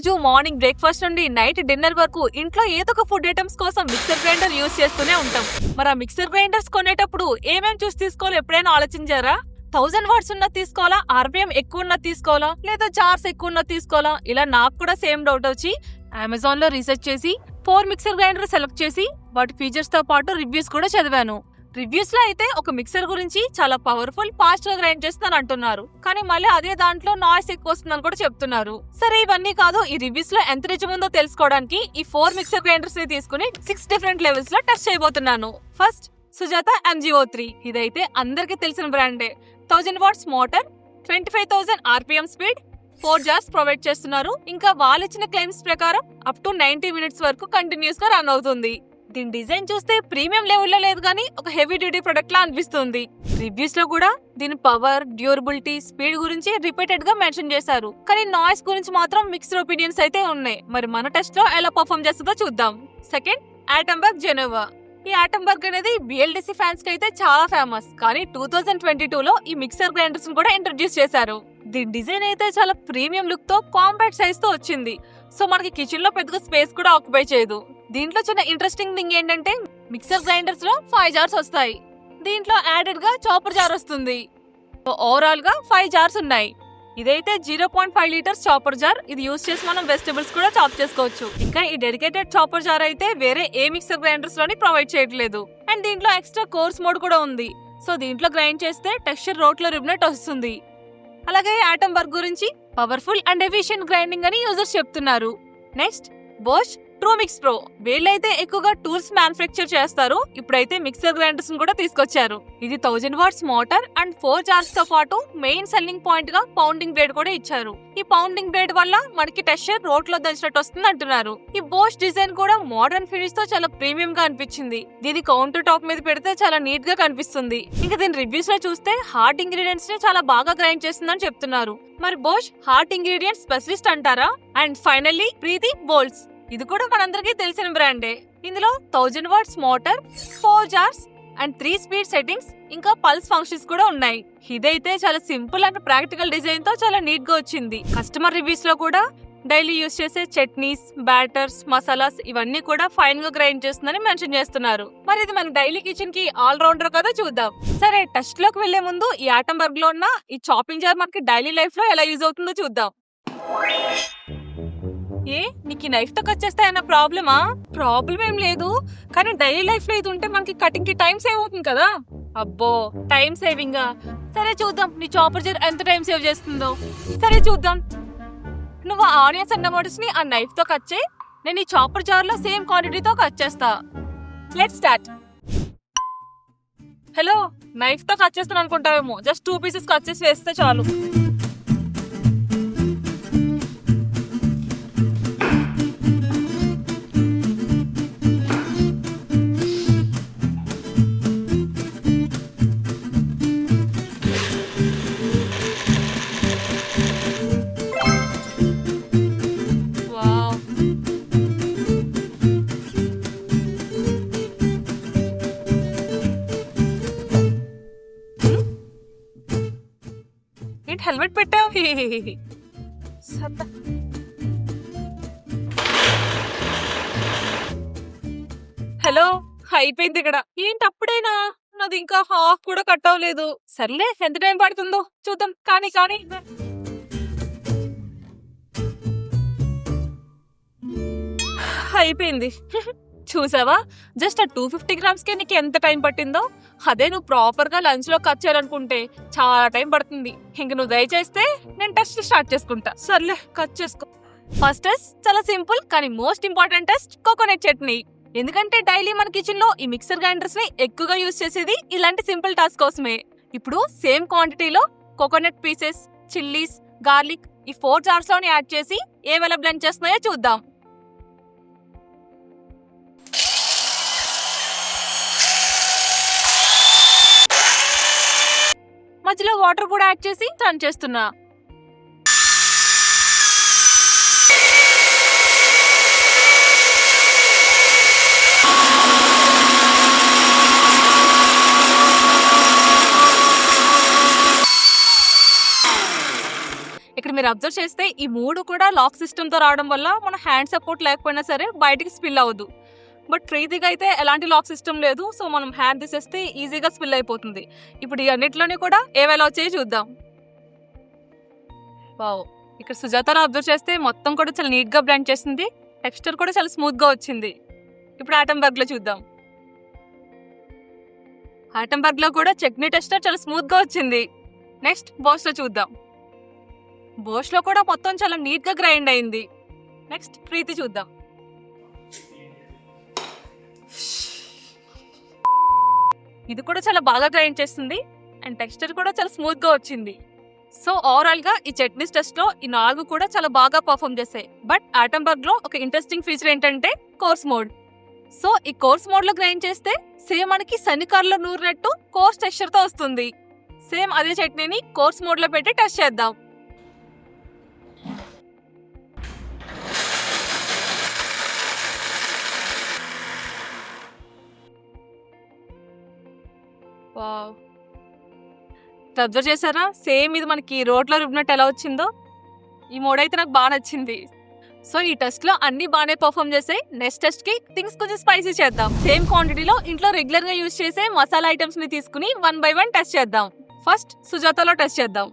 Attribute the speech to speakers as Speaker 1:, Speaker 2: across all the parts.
Speaker 1: రోజు morning breakfast నుండి night dinner వరకు ఇంట్లో ఏదో ఒక ఫుడ్ ఐటమ్స్ కోసం మిక్సర్ గ్రైండర్ యూజ్ చేస్తూనే ఉంటాం. మరి ఆ మిక్సర్ గ్రైండర్స్ కొనేటప్పుడు ఏమేం చూసి తీసుకోవాలో ఎప్పుడైనా ఆలోచించారా? 1000 వాట్స్ ఉన్నది తీసుకోవాలా, ఆర్పిఎం ఎక్కువ ఉన్నది తీసుకోవాలా, లేదా జార్స్ ఎక్కువ ఉన్నది తీసుకోవాలా? ఇలా నాకు కూడా సేమ్ డౌట్ వచ్చి అమెజాన్ లో రీసెర్చ్ చేసి 4 మిక్సర్ గ్రైండర్ సెలెక్ట్ చేసి వాటి ఫీచర్స్ తో పాటు రివ్యూస్ కూడా చదివాను. రివ్యూస్ లో అయితే ఒక మిక్సర్ గురించి చాలా పవర్ఫుల్, ఫాస్ట్ గా గ్రైండ్ చేస్తుందని అంటున్నారు. కానీ మళ్ళీ అదే దాంట్లో నాయిస్ ఎక్కువ వస్తుందని కూడా చెప్తున్నారు. సరే, ఇవన్నీ కాదు, ఈ రివ్యూస్ లో ఎంత నిజం ఉందో తెలుసుకోవడానికి ఈ 4 మిక్సర్ గ్రైండర్స్ ని తీసుకుని 6 డిఫరెంట్ లెవెల్స్ లో టెస్ట్ చేయబోతున్నాను. First, Sujata MGO3. ఇదైతే అందరికి తెలిసిన బ్రాండే. 1000 watts motor, 25,000 RPM speed, 4 jars provide చేస్తున్నారు. ఇంకా వాళ్ళు ఇచ్చిన క్లెయిమ్స్ ప్రకారం అప్ టు 90 మినిట్స్ వరకు కంటిన్యూస్ గా రన్ అవుతుంది. దీని డిజైన్ చూస్తే ప్రీమియం లెవెల్లో లేదు కానీ ఒక హెవీ డ్యూటీ ప్రొడక్ట్ లా అనిపిస్తుంది. రివ్యూస్ లో కూడా దీని పవర్, డ్యూరబిలిటీ, స్పీడ్ గురించి రిపీటెడ్ గా మెన్షన్ చేశారు. కానీ నాయిస్ గురించి మాత్రం మిక్స్డ్ ఒపీనియన్స్ అయితే ఉన్నాయి. మరి మన టెస్ట్ లో ఎలా పర్ఫార్మ్ చేస్తుందో చూద్దాం. Second, Atomberg Genova. ఈ ఆటంబర్గ్ అనేది BLDC ఫ్యాన్స్ కి అయితే చాలా ఫేమస్. కానీ 2022లో ఈ మిక్సర్ గ్రైండర్స్ కూడా ఇంట్రడ్యూస్ చేశారు. దీని డిజైన్ అయితే చాలా ప్రీమియం లుక్ తో, కాంపాక్ట్ సైజ్ తో వచ్చింది. సో మనకి కిచెన్ లో పెద్దగా స్పేస్ కూడా ఆక్యుపై చేయదు. దీంట్లో చిన్న ఇంట్రెస్టింగ్ థింగ్ ఏంటంటే మిక్సర్ గ్రైండర్స్ లో 5 జార్స్ వస్తాయి. దీంట్లో యాడెడ్ గా చాపర్ జార్ వస్తుంది. సో ఓవరాల్ గా 5 జార్స్ ఉన్నాయి. ఇదైతే 0.5 లీటర్స్ చాపర్ జార్. ఇది యూజ్ చేసి మనం వెజిటబుల్స్ కూడా చాప్ చేసుకోవచ్చు. ఇంకా ఈ డెడికేటెడ్ చాపర్ జార్ అయితే వేరే ఏ మిక్సర్ గ్రైండర్స్ లోని ప్రొవైడ్ చేయట్లేదు. అండ్ దీంట్లో ఎక్స్ట్రా కోర్స్ మోడ్ కూడా ఉంది. సో దీంట్లో గ్రైండ్ చేస్తే టెక్స్చర్ రోట్లో రిబ్నెట్ వస్తుంది. అలాగే ఆటంబర్గ్ గురించి పవర్ఫుల్ అండ్ ఎఫిషియెంట్ గ్రైండింగ్ అని యూజర్స్ చెప్తున్నారు. Next, Bosch Truemix Pro. వీళ్ళైతే ఎక్కువగా టూల్స్ మ్యానుఫ్యాక్చర్ చేస్తారు. ఇప్పుడైతే మిక్సర్ గ్రైండర్స్ కూడా తీసుకొచ్చారు. ఇది 1000 వాట్స్ మోటార్ అండ్ 4 జార్స్ తో పాటు మెయిన్ సెల్లింగ్ పాయింట్ గా పౌండింగ్ బ్లేడ్ కూడా ఇచ్చారు. ఈ పౌండింగ్ బ్లేడ్ వల్ల మనకి టెక్స్చర్ రోట్లో దంచినట్టు వస్తుంది అంటున్నారు. ఈ బోష్ డిజైన్ కూడా మోడర్న్ ఫినిష్ తో చాలా ప్రీమియం గా అనిపించింది. దీని కౌంటర్ టాప్ మీద పెడితే చాలా నీట్ గా కనిపిస్తుంది. ఇంకా దీని రివ్యూస్ లో చూస్తే హార్డ్ ఇంగ్రీడియంట్స్ ని చాలా బాగా గ్రైండ్ చేస్తుందని చెప్తున్నారు. మరి బోష్ హార్డ్ ఇంగ్రీడియంట్స్ స్పెషలిస్ట్ అంటారా? And finally, Preethi bolts. ఇది కూడా మనందరికీ తెలిసిన బ్రాండే. ఇందులో 1000 watts motor, 4 jars and 3 speed settings, ఇంకా పల్స్ ఫంక్షన్స్ కూడా ఉన్నాయి. ఇదైతే చాలా సింపుల్ అండ్ ప్రాక్టికల్ డిజైన్ తో చాలా నీట్ గా వచ్చింది. కస్టమర్ రివ్యూస్ లో కూడా డైలీ యూజ్ చేసే చట్నీస్, బ్యాటర్స్, మసాలాస్ ఇవన్నీ కూడా ఫైన్ గా గ్రైండ్ చేస్తుందని మెన్షన్ చేస్తున్నారు. మరి ఇది మన డైలీ కిచెన్ కి ఆల్ రౌండర్ కదా, చూద్దాం. సరే, టెస్ట్ లోకి వెళ్లే ముందు ఈ ఆటంబర్గ్ లో ఉన్న ఈ చాపింగ్ జార్ మనకి డైలీ లైఫ్ లో ఎలా యూజ్ అవుతుందో చూద్దాం. నీకు నైఫ్ తో కట్ చేస్తాయన్న ప్రాబ్లమా? ప్రాబ్లం ఏం లేదు, కానీ డైలీ లైఫ్ లో ఇది ఉంటే మనకి కటింగ్ కి టైం సేవ్ అవుతుంది కదా. అబ్బో, టైం సేవింగ్. సరే చూద్దాం నీ చాపర్ జార్ ఎంత టైం సేవ్ చేస్తుందో. సరే చూద్దాం. నువ్వు ఆనియన్స్ అండ్ టమాటోస్ ని ఆ నైఫ్ తో కట్ చేయి. నేను ఈ చాపర్ జార్ లో సేమ్ క్వాంటిటీతో కట్ చేస్తా. Let's start. హలో, నైఫ్ తో కట్ చేస్తాను అనుకుంటావేమో. జస్ట్ 2 పీసెస్ కట్ చేసి వేస్తే చాలు. హెల్మెట్ పెట్టావు. హలో, అయిపోయింది ఇక్కడ. ఏంటి అప్పుడేనా? నాది ఇంకా హాఫ్ కూడా కట్ అవ్వలేదు. సర్లే, ఎంత టైం పడుతుందో చూద్దాం. కానీ అయిపోయింది. చూసావా, జస్ట్ ఆ 250 గ్రామ్స్ కే నీకు ఎంత టైం పట్టిందో. అదే నువ్వు ప్రాపర్ గా లంచ్ లో కట్ చేయాలనుకుంటే చాలా టైం పడుతుంది. ఇంక నువ్వు దయచేస్తే నేను టెస్ట్ స్టార్ట్ చేసుకుంటా. సర్లే, కట్ చేసుకో. ఫస్ట్ టెస్ట్ చాలా సింపుల్ కానీ most important test, coconut chutney. ఎందుకంటే డైలీ మన కిచెన్ లో ఈ మిక్సర్ గ్రైండర్స్ ని ఎక్కువగా యూజ్ చేసేది ఇలాంటి సింపుల్ టాస్క్ కోసమే. ఇప్పుడు సేమ్ క్వాంటిటీలో కోకోనట్ పీసెస్, చిల్లీస్, గార్లిక్ ఈ 4 జార్స్ లోని యాడ్ చేసి ఏవెలా బ్లెండ్ చేస్తున్నాయో చూద్దాం. మధ్యలో వాటర్ కూడా యాడ్ చేసి టర్న్ చేస్తున్నా. ఇక్కడ మీరు అబ్జర్వ్ చేస్తే ఈ 3 కూడా లాక్ సిస్టమ్ తో రావడం వల్ల మన హ్యాండ్ సపోర్ట్ లేకపోయినా సరే బయటికి స్పిల్ అవ్వదు. బట్ ప్రీతికి అయితే ఎలాంటి లాక్ సిస్టమ్ లేదు. సో మనం హ్యాండ్ తీసేస్తే ఈజీగా స్పిల్ అయిపోతుంది. ఇప్పుడు ఈ అన్నిట్లోని కూడా ఏవైనా వచ్చాయో చూద్దాం. వావ్, ఇక్కడ సుజాతను అబ్జర్వ్ చేస్తే మొత్తం కూడా చాలా నీట్ గా బ్లెండ్ చేసింది. టెక్స్చర్ కూడా చాలా స్మూత్ గా వచ్చింది. ఇప్పుడు ఆటంబర్గ్ లో చూద్దాం. ఆటంబర్గ్ లో కూడా చట్నీ టెక్స్చర్ చాలా స్మూత్ గా వచ్చింది. నెక్స్ట్ బోష్ లో చూద్దాం. బోష్ లో కూడా మొత్తం చాలా నీట్ గా గ్రైండ్ అయింది. నెక్స్ట్ ప్రీతి చూద్దాం. ఇది కూడా చాలా బాగా గ్రైండ్ చేస్తుంది అండ్ టెక్స్చర్ కూడా చాలా స్మూత్ గా వచ్చింది. సో ఓవరాల్ గా ఈ చట్నీస్ టెస్ట్ లో ఈ 4 కూడా చాలా బాగా పర్ఫామ్ చేశాయి. బట్ ఆటంబర్గ్ లో ఒక ఇంట్రెస్టింగ్ ఫీచర్ ఏంటంటే కోర్స్ మోడ్. సో ఈ కోర్స్ మోడ్ లో గ్రైండ్ చేస్తే సేమ్ మనకి సన్నికారులో నూరినట్టు కోర్స్ టెక్స్చర్ తో వస్తుంది. సేమ్ అదే చట్నీని కోర్స్ మోడ్ లో పెట్టి టెస్ట్ చేద్దాం. అబ్జర్వ్ చేశారా? సేమ్ ఇది మనకి రోట్లో రుబ్బినట్టు ఎలా వచ్చిందో. ఈ మోడ్ అయితే నాకు బాగా నచ్చింది. సో ఈ టెస్ట్ లో అన్ని బాగానే పర్ఫామ్ చేసాయి. నెక్స్ట్ టెస్ట్ కి థింగ్స్ కొంచెం స్పైసీ చేద్దాం. సేమ్ క్వాంటిటీలో ఇంట్లో రెగ్యులర్ గా యూజ్ చేసే మసాలా ఐటమ్స్ ని తీసుకుని 1 by 1 టెస్ట్ చేద్దాం. ఫస్ట్ సుజాతలో టెస్ట్ చేద్దాం.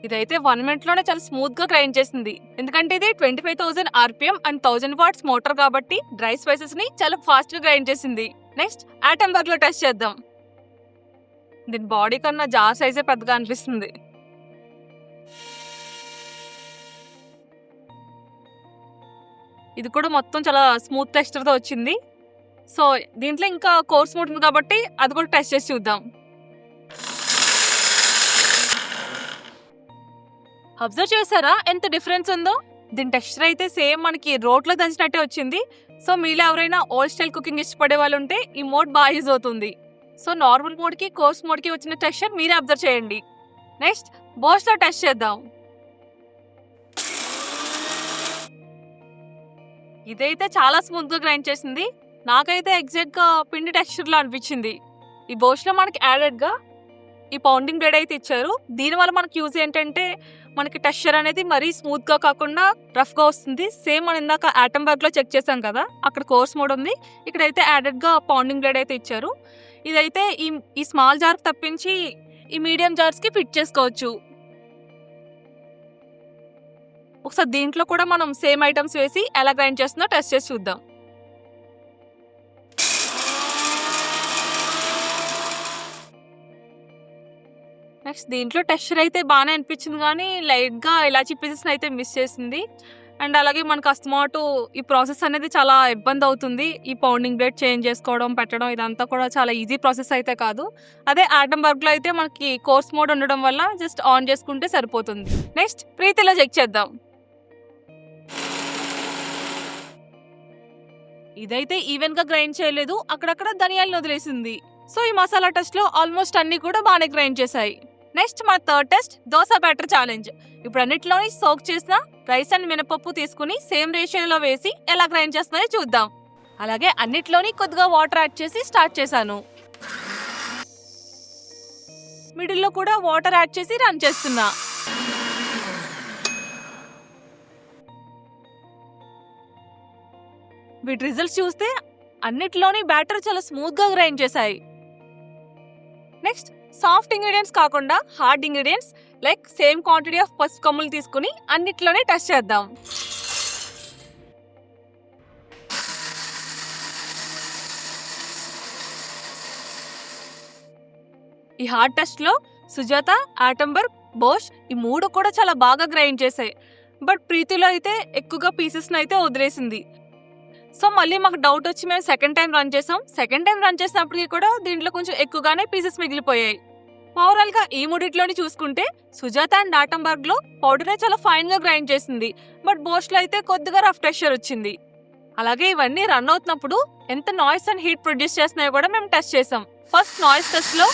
Speaker 1: ఇదైతే 1 minute లోనే చాలా స్మూత్ గా గ్రైండ్ చేసింది. ఎందుకంటే ఇది 25,000 RPM అండ్ 1000 watts మోటార్ కాబట్టి డ్రై స్పైసెస్ ని చాలా ఫాస్ట్ గా గ్రైండ్ చేసింది. నెక్స్ట్ ఆటంబర్గ్ లో టెస్ట్ చేద్దాం. దీని బాడీ కన్నా జార్ సైజే పెద్దగా అనిపిస్తుంది. ఇది కూడా మొత్తం చాలా స్మూత్ టెక్స్చర్ తో వచ్చింది. సో దీంట్లో ఇంకా కోర్స్ మోడ్ ఉంది కాబట్టి అది కూడా టెస్ట్ చేసి చూద్దాం. అబ్జర్వ్ చేశారా ఎంత డిఫరెన్స్ ఉందో? దీని టెక్స్చర్ అయితే సేమ్ మనకి రోట్లో దంచినట్టే వచ్చింది. సో మీలో ఎవరైనా ఓల్డ్ స్టైల్ కుకింగ్ ఇష్టపడే వాళ్ళు ఉంటే ఈ మోడ్ బాగా యూజ్ అవుతుంది. సో నార్మల్ మోడ్ కి కోర్స్ మోడ్ కి వచ్చిన టెక్స్చర్ మీరే అబ్జర్వ్ చేయండి. నెక్స్ట్ బోష్ లో టెస్ట్ చేద్దాం. ఇదైతే చాలా స్మూత్ గా గ్రైండ్ చేసింది. నాకైతే ఎగ్జాక్ట్ గా పిండి టెక్స్చర్ లో అనిపించింది. ఈ బోష్ లో మనకి యాడెడ్ గా ఈ పౌండింగ్ బ్లేడ్ అయితే ఇచ్చారు. దీనివల్ల మనకి యూజ్ ఏంటంటే మనకి టెక్స్చర్ అనేది మరీ స్మూత్ గా కాకుండా రఫ్ గా వస్తుంది. సేమ్ మనం ఇందాక ఆటంబర్గ్ లో చెక్ చేసాం కదా, అక్కడ కోర్స్ మోడ్ ఉంది, ఇక్కడైతే యాడెడ్ గా పౌండింగ్ బ్లేడ్ అయితే ఇచ్చారు. ఇదైతే ఈ స్మాల్ జార్ తప్పించి ఈ మీడియం జార్స్ కి ఫిట్ చేసుకోవచ్చు. ఒకసారి దీంట్లో కూడా మనం సేమ్ ఐటమ్స్ వేసి ఎలా గ్రైండ్ చేస్తుందో టెస్ట్ చేసి చూద్దాం. నెక్స్ట్ దీంట్లో టెక్స్చర్ అయితే బాగానే అనిపించింది కానీ లైట్గా ఇలాచీ పీసెస్ అయితే మిస్ చేసింది. అండ్ అలాగే మనకు అస్తమాటు ఈ ప్రాసెస్ అనేది చాలా ఇబ్బంది అవుతుంది. ఈ పౌండింగ్ బ్లేడ్ చేంజ్ చేసుకోవడం పెట్టడం ఇదంతా కూడా చాలా ఈజీ ప్రాసెస్ అయితే కాదు. అదే ఆటంబర్గ్లో అయితే మనకి కోర్స్ మోడ్ ఉండడం వల్ల జస్ట్ ఆన్ చేసుకుంటే సరిపోతుంది. నెక్స్ట్ ప్రీతిలో చెక్ చేద్దాం. ఇదైతే ఈవెన్ గా గ్రైండ్ చేయలేదు, అక్కడక్కడ ధనియాలను వదిలేసింది. సో ఈ మసాలా టెస్ట్ లో ఆల్మోస్ట్ అన్ని కూడా బాగానే గ్రైండ్ చేశాయి. నెక్స్ట్ మన third test dosa batter challenge. ఇప్పుడు అన్నిట్లోని సోక్ చేసిన రైస్ అండ్ మినపప్పు తీసుకుని సేమ్ రేషియోలో వేసి ఎలా గ్రైండ్ చేస్తున్నాయో చూద్దాం. అలాగే అన్నిట్లోని కొద్దిగా వాటర్ యాడ్ చేసి స్టార్ట్ చేశాను. మిడిల్లో కూడా వాటర్ యాడ్ చేసి రన్ చేస్తున్నా. వీటి రిజల్ట్స్ చూస్తే అన్నిట్లోని బ్యాటర్ చాలా స్మూత్ గా గ్రైండ్ చేశాయి. నెక్స్ట్ సాఫ్ట్ ఇంగ్రీడియంట్స్ కాకుండా hard ingredients like same quantity of పసుపు కొమ్ములు తీసుకుని అన్నిట్లోనే టెస్ట్ చేద్దాం. ఈ హార్డ్ టెస్ట్ లో సుజాత, ఆటంబర్గ్, బోష్ ఈ 3 కూడా చాలా బాగా గ్రైండ్ చేశాయి. బట్ ప్రీతిలో అయితే ఎక్కువగా పీసెస్ అయితే వదిలేసింది. సో మళ్ళీ మాకు డౌట్ వచ్చి మేము సెకండ్ టైం రన్ చేసాం. సెకండ్ టైం రన్ చేసినప్పటికీ కూడా దీంట్లో కొంచెం ఎక్కువగానే పీసెస్ మిగిలిపోయాయి. ఓవరాల్ గా ఈ మూడిట్లోని చూసుకుంటే సుజాత అండ్ ఆటంబర్గ్ లో పౌడర్ చాలా ఫైన్ గా గ్రైండ్ చేసింది. బట్ బోష్ లో అయితే కొద్దిగా రఫ్ టెక్స్చర్ వచ్చింది. అలాగే ఇవన్నీ రన్ అవుతున్నప్పుడు ఎంత నాయిస్ అండ్ హీట్ ప్రొడ్యూస్ చేస్తున్నాయో కూడా మేము టెస్ట్ చేసాం. ఫస్ట్ నాయిస్ టెస్ట్ లో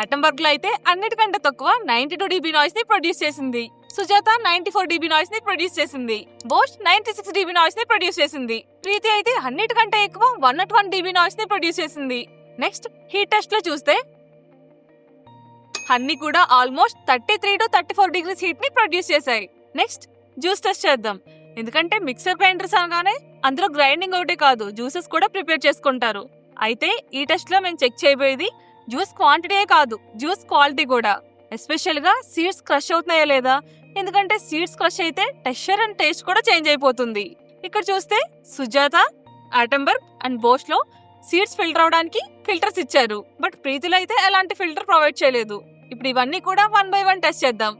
Speaker 1: ఆటంబర్గ్ లో అయితే అన్నిటికంటే తక్కువ 92 dB నాయిస్ ని ప్రొడ్యూస్ చేసింది. సుజాత 94 dB నాయిస్ ని ప్రొడ్యూస్ చేసింది. బోష్ 96 dB నాయిస్ ని ప్రొడ్యూస్ చేసింది. ప్రీతి అయితే అన్నిటికంటే ఎక్కువ 101 dB నాయిస్ ని ప్రొడ్యూస్ చేసింది. నెక్స్ట్ హీట్ టెస్ట్ లో చూస్తే అన్ని కూడా ఆల్మోస్ట్ 33 to 34 degrees హీట్ ని ప్రొడ్యూస్ చేశాయి. నెక్స్ట్ జ్యూస్ టెస్ట్ చేద్దాం. ఎందుకంటే మిక్సర్ గ్రైండర్స్ అనగానే అందులో గ్రైండింగ్ ఒకటే కాదు, జ్యూసెస్ కూడా ప్రిపేర్ చేసుకుంటారు. అయితే ఈ టెస్ట్ లో మేము చెక్ చేయబోయేది జ్యూస్ క్వాంటిటీయే కాదు, జ్యూస్ క్వాలిటీ కూడా. ఎస్పెషల్ గా సీడ్స్ క్రష్ అవుతున్నాయా లేదా, ఎందుకంటే సీడ్స్ క్రష్ అయితే టెక్స్చర్ అండ్ టేస్ట్ కూడా చేంజ్ అయిపోతుంది. ఇక్కడ చూస్తే సుజాత, ఆటంబర్గ్ అండ్ బోష్ లో సీడ్స్ ఫిల్టర్ అవడానికి ఫిల్టర్స్ ఇచ్చారు. బట్ ప్రీతిలో అయితే ఎలాంటి ఫిల్టర్ ప్రొవైడ్ చేయలేదు. ఇప్పుడు ఇవన్నీ కూడా 1 by 1 టెస్ట్ చేద్దాం.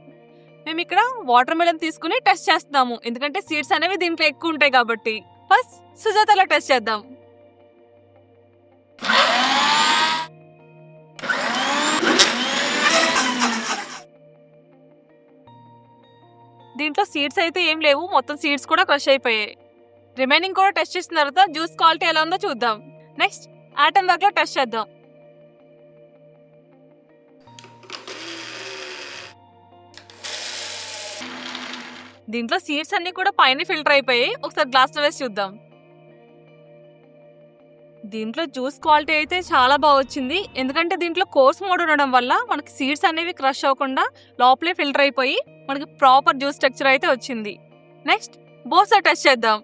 Speaker 1: మేము ఇక్కడ వాటర్ మెలన్ తీసుకుని టెస్ట్ చేస్తున్నాము, ఎందుకంటే సీడ్స్ అనేవి దీంట్లో ఎక్కువ ఉంటాయి కాబట్టి. ఫస్ట్ సుజాతలో టెస్ట్ చేద్దాం. దీంట్లో సీడ్స్ అయితే ఏం లేవు, మొత్తం సీడ్స్ కూడా క్రష్ అయిపోయాయి. రిమైనింగ్ కూడా టెస్ట్ చేసిన తర్వాత జ్యూస్ క్వాలిటీ ఎలా ఉందో చూద్దాం. నెక్స్ట్ ఆటంబర్గ్ లో టెస్ట్ చేద్దాం. దీంట్లో సీడ్స్ అన్ని కూడా పైన ఫిల్టర్ అయిపోయి ఒకసారి గ్లాస్ లో వేసి చూద్దాం. దీంట్లో జ్యూస్ క్వాలిటీ అయితే చాలా బాగా వచ్చింది, ఎందుకంటే దీంట్లో కోర్స్ మోడ్ ఉండడం వల్ల మనకి సీడ్స్ అనేవి క్రష్ అవ్వకుండా లోపలే ఫిల్టర్ అయిపోయి మనకి ప్రాపర్ జ్యూస్ స్ట్రక్చర్ అయితే వచ్చింది. నెక్స్ట్ బోస్ లో టెస్ట్ చేద్దాం.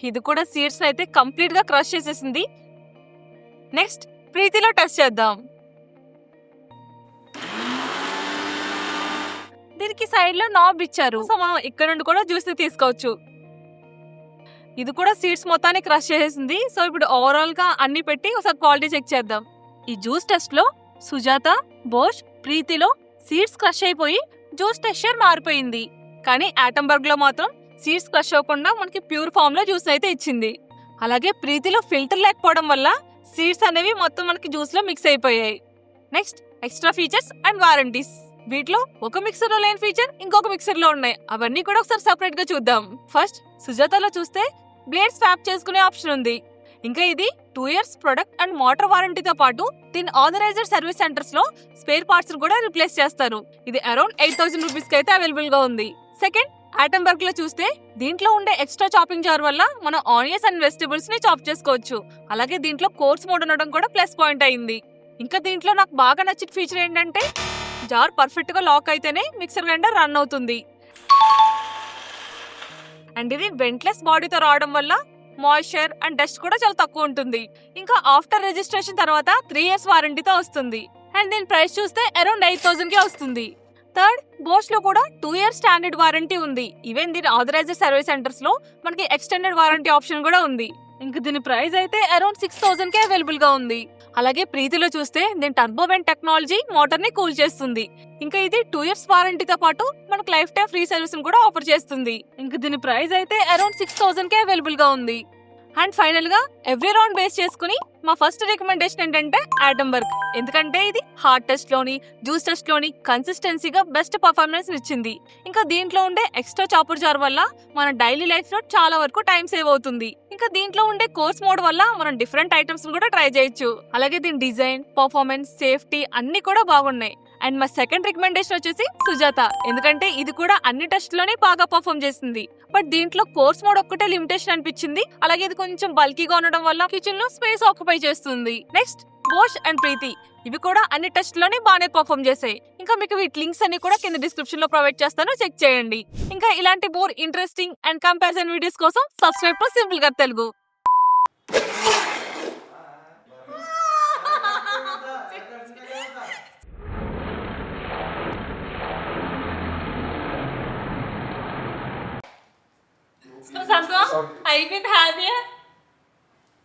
Speaker 1: ఇది కూడా సీడ్స్ అయితే కంప్లీట్ గా క్రష్ చేసేసింది. నెక్స్ట్ ప్రీతిలో టెస్ట్ చేద్దాం. దీనికి సైడ్ లో నాబ్ ఇచ్చారు, సో మనం ఇక్కడ నుండి కూడా జ్యూస్ తీసుకోవచ్చు. ఇది కూడా సీడ్స్ మొత్తాన్ని క్రష్ చేసేసింది. సో ఇప్పుడు ఓవరాల్ గా అన్ని పెట్టి ఒకసారి క్వాలిటీ చెక్ చేద్దాం. ఈ జ్యూస్ టెస్ట్ లో సుజాత, బోష్, ప్రీతిలో సీడ్స్ క్రష్ అయిపోయి జ్యూస్ టెక్స్చర్ మారిపోయింది. కానీ ఆటంబర్గ్ లో మాత్రం సీడ్స్ క్రష్ అవ్వకుండా మనకి ప్యూర్ ఫామ్ లో జ్యూస్ అయితే ఇచ్చింది. అలాగే ప్రీతిలో ఫిల్టర్ లేకపోవడం వల్ల సీడ్స్ అనేవి మొత్తం మనకి జ్యూస్ లో మిక్స్ అయిపోయాయి. Next extra features and warranties. వీటిలో ఒక మిక్సర్ లో లేని ఫీచర్ ఇంకొక మిక్సర్ లో ఉన్నాయి, అవన్నీ కూడా ఒకసారి సెపరేట్ గా చూద్దాం. ఫస్ట్ సుజాతలో చూస్తే బ్లేడ్ స్వాప్ చేసుకునే ఆప్షన్ ఉంది. ఇంకా ఇది 2 years ప్రొడక్ట్ అండ్ మోటార్ వారంటీతో పాటు దీని ఆథరైజ్డ్ సర్వీస్ సెంటర్స్ లో స్పేర్ పార్ట్స్ కూడా రిప్లేస్ చేస్తారు. ఇది అరౌండ్ 8,000 రూపీస్ కి అయితే అవైలబుల్ గా ఉంది. సెకండ్ ఆటంబర్గ్ లో చూస్తే దీంట్లో ఉండే ఎక్స్ట్రా చాపింగ్ జార్ వల్ల మనం ఆనియన్స్ అండ్ వెజిటబుల్స్ ని చాప్ చేసుకోవచ్చు. అలాగే దీంట్లో కోర్స్ మోడ్ ఉండడం కూడా ప్లస్ పాయింట్ అయింది. ఇంకా దీంట్లో నాకు బాగా నచ్చిన ఫీచర్ ఏంటంటే జార్ పర్ఫెక్ట్ గా లాక్ అయితేనే మిక్సర్ గ్రైండర్ రన్ అవుతుంది. అండ్ ఇది వెంట్లెస్ బాడీతో రావడం వల్ల మాయిశ్చర్ అండ్ డస్ట్ కూడా చాలా తక్కువ ఉంటుంది. ఇంకా ఆఫ్టర్ రిజిస్ట్రేషన్ తర్వాత 3 years వారంటీతో వస్తుంది. అండ్ దీని ప్రైస్ చూస్తే అరౌండ్ 8,000 కి వస్తుంది. థర్డ్ బోష్ లో కూడా 2 years స్టాండర్డ్ వారంటీ ఉంది. ఈవెన్ దీని ఆథరైజ్డ్ సర్వీస్ సెంటర్స్ లో మనకి ఎక్స్టెండెడ్ వారంటీ ఆప్షన్ కూడా ఉంది. ఇంకా దీని ప్రైస్ అయితే అరౌండ్ 6,000 కి అవైలబుల్ గా ఉంది. అలాగే ప్రీతిలో చూస్తే దీని టర్బో వెంట్ టెక్నాలజీ మోటార్ ని కూల్ చేస్తుంది. ఇంకా ఇది 2 years వారంటీతో పాటు మనకు లైఫ్ టైం ఫ్రీ సర్వీస్ కూడా ఆఫర్ చేస్తుంది. ఇంకా దీని ప్రైస్ అయితే అరౌండ్ 6,000 కి అవైలబుల్ గా ఉంది. అండ్ ఫైనల్ గా ఎవ్రీ రౌండ్ బేస్ చేసుకుని మా ఫస్ట్ రికమెండేషన్ ఏంటంటే ఆటంబర్గ్, ఎందుకంటే ఇది హార్ట్ టెస్ట్ లోని జ్యూస్ టెస్ట్ లోని కన్సిస్టెన్సీగా బెస్ట్ పర్ఫార్మెన్స్ ఇచ్చింది. ఇంకా దీంట్లో ఉండే ఎక్స్ట్రా చాపర్ జార్ వల్ల మన డైలీ లైఫ్ లో చాలా వరకు టైం సేవ్ అవుతుంది. ఇంకా దీంట్లో ఉండే కోర్స్ మోడ్ వల్ల మనం డిఫరెంట్ ఐటమ్స్ కూడా ట్రై చేయొచ్చు. అలాగే దీని డిజైన్, పర్ఫార్మెన్స్, సేఫ్టీ అన్ని కూడా బాగున్నాయి. అండ్ మా సెకండ్ రికమెండేషన్ వచ్చేసి సుజాత, ఎందుకంటే ఇది కూడా అన్ని టెస్ట్ లోనే బాగా పర్ఫార్మ్ చేసింది. బట్ దీంట్లో కోర్స్ మోడ్ ఒక్కటే లిమిటేషన్ అనిపించింది. అలాగే ఇది కొంచెం బల్కీగా ఉండడం వల్ల కిచెన్ లో స్పేస్ ఆక్యుపై చేస్తుంది. నెక్స్ట్ బోష్ అండ్ ప్రీతి, ఇవి కూడా అన్ని టెస్ట్ లోనే బాగానే పర్ఫార్మ్ చేశాయి. ఇంకా మీకు వీటి లింక్స్ అన్ని కూడా కింద డిస్క్రిప్షన్ లో ప్రొవైడ్ చేస్తాను, చెక్ చేయండి. ఇంకా ఇలాంటి more interesting and comparison videos కోసం సబ్స్క్రైబ్ టు సింపుల్ గా తెలుగు. అయిపోయింది హ్యాపీ.